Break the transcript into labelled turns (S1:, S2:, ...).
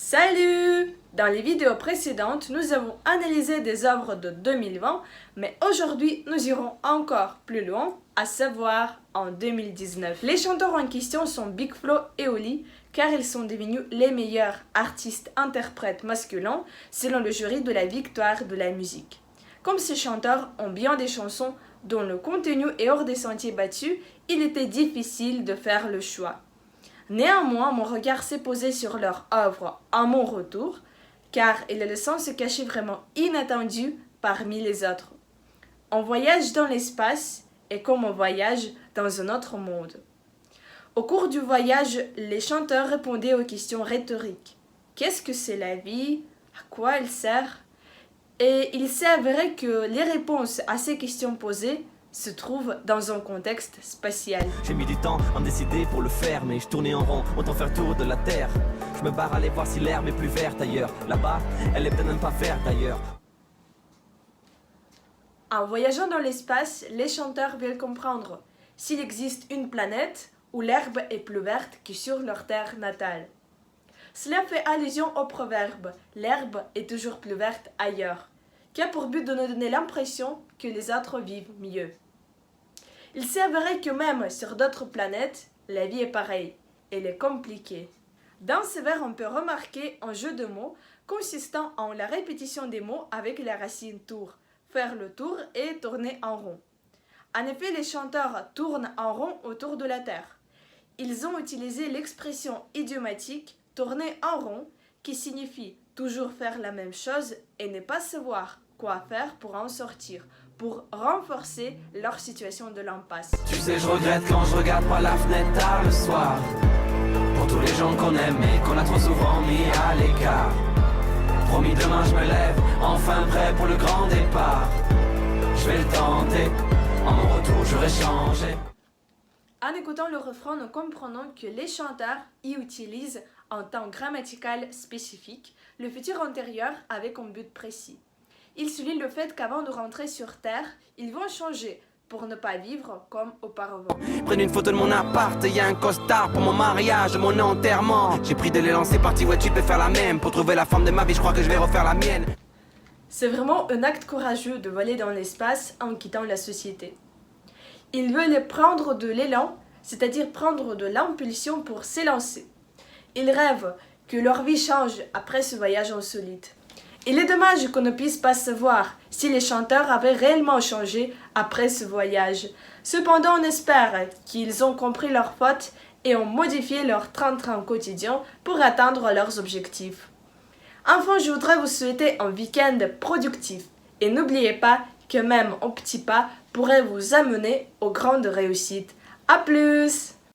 S1: Salut! Dans les vidéos précédentes, nous avons analysé des œuvres de 2020, mais aujourd'hui, nous irons encore plus loin, à savoir en 2019. Les chanteurs en question sont Big Flo et Oli, car ils sont devenus les meilleurs artistes-interprètes masculins selon le jury de la victoire de la musique. Comme ces chanteurs ont bien des chansons dont le contenu est hors des sentiers battus, il était difficile de faire le choix. Néanmoins, mon regard s'est posé sur leur œuvre à mon retour, car il est le sens se cacher vraiment inattendu parmi les autres. On voyage dans l'espace et comme on voyage dans un autre monde. Au cours du voyage, les chanteurs répondaient aux questions rhétoriques. Qu'est-ce que c'est la vie? À quoi elle sert? Et il s'est avéré que les réponses à ces questions posées se trouvent dans un contexte spatial.
S2: J'ai mis du temps à me décider pour le faire, mais je tournais en rond, autant faire tour de la terre. Je me barre aller voir si l'herbe est plus verte ailleurs. Là-bas, elle est peut-être même pas verte d'ailleurs.
S1: En voyageant dans l'espace, les chanteurs veulent comprendre s'il existe une planète où l'herbe est plus verte que sur leur terre natale. Cela fait allusion au proverbe « l'herbe est toujours plus verte ailleurs », qui a pour but de nous donner l'impression que les autres vivent mieux. Il s'est avéré que même sur d'autres planètes, la vie est pareille, elle est compliquée. Dans ce vers, on peut remarquer un jeu de mots consistant en la répétition des mots avec la racine tour, faire le tour et tourner en rond. En effet, les chanteurs tournent en rond autour de la Terre. Ils ont utilisé l'expression idiomatique tourner en rond qui signifie toujours faire la même chose et ne pas savoir quoi faire pour en sortir, pour renforcer leur situation de l'impasse.
S2: Tu sais, je regrette quand je regarde par la fenêtre tard le soir. Pour tous les gens qu'on aime et qu'on a trop souvent mis à l'écart. Promis, demain je me lève, enfin prêt pour le grand départ. Je vais le tenter, en mon retour j'aurai changé.
S1: En écoutant le refrain, nous comprenons que les chanteurs y utilisent un temps grammatical spécifique, le futur antérieur avec un but précis. Ils soulignent le fait qu'avant de rentrer sur Terre, ils vont changer pour ne pas vivre comme auparavant.
S2: Prenne une photo de mon appart, y a un costard pour mon mariage, mon enterrement. J'ai pris de l'élan, c'est parti, ouais tu peux faire la même. Pour trouver la forme de ma vie, je crois que je vais refaire la mienne.
S1: C'est vraiment un acte courageux de voler dans l'espace en quittant la société. Ils veulent prendre de l'élan, c'est-à-dire prendre de l'impulsion pour s'élancer. Ils rêvent que leur vie change après ce voyage insolite. Il est dommage qu'on ne puisse pas savoir si les chanteurs avaient réellement changé après ce voyage. Cependant, on espère qu'ils ont compris leurs fautes et ont modifié leur train-train quotidien pour atteindre leurs objectifs. Enfin, je voudrais vous souhaiter un week-end productif. Et n'oubliez pas que même un petit pas pourrait vous amener aux grandes réussites. À plus!